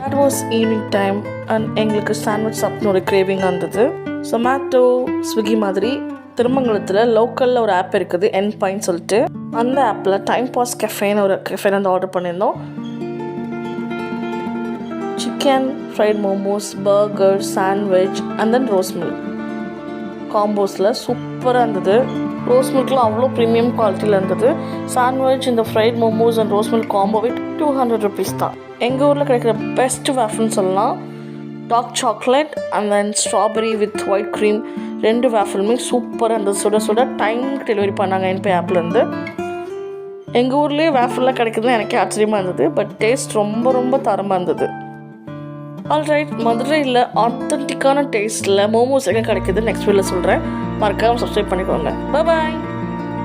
That was evening time and எங்களுக்கு sandwich சாப்பிட்னு ஒரு craving வந்தது. Zomato, Swiggy மாதிரி திருமங்கலத்தில் லோக்கலில் ஒரு ஆப் இருக்குது N-Pine சொல்லிட்டு. அந்த ஆப்பில் டைம் பாஸ் கெஃபேன்னு ஒரு கெஃபே வந்து ஆர்டர் பண்ணியிருந்தோம். Chicken, fried momos, burger, sandwich and then rose milk காம்போஸில் சூப்பராக இருந்தது. ரோஸ் மில்க்லாம் அவ்வளோ ப்ரீமியம் குவாலிட்டியில் இருந்தது. சாண்ட்விச் இந்த fried momos and rose milk combo with 200 rupees தான். எங்கள் ஊரில் கிடைக்கிற பெஸ்ட் வேஃபிள்னு சொல்லலாம். Dark chocolate and then strawberry with white cream 2 வேஃபிலுமே சூப்பராக இருந்தது. சுட சுட டைமுக்கு டெலிவரி பண்ணாங்க என்பி ஆப்லேருந்து. எங்கள் ஊர்லேயே வேஃபில்லாம் கிடைக்குதுன்னு எனக்கே ஆச்சரியமாக இருந்தது. பட் டேஸ்ட் ரொம்ப ரொம்ப தரமாக இருந்தது. ஆல்ரைட், மதுரையில் ஆத்தென்டிக்கான டேஸ்ட்டில் மோமோஸ் எங்கே கிடைக்குது நெக்ஸ்ட் வீடியோவில் சொல்கிறேன். மறக்காமல் சப்ஸ்கிரைப் பண்ணிக்கோங்க. பாய்.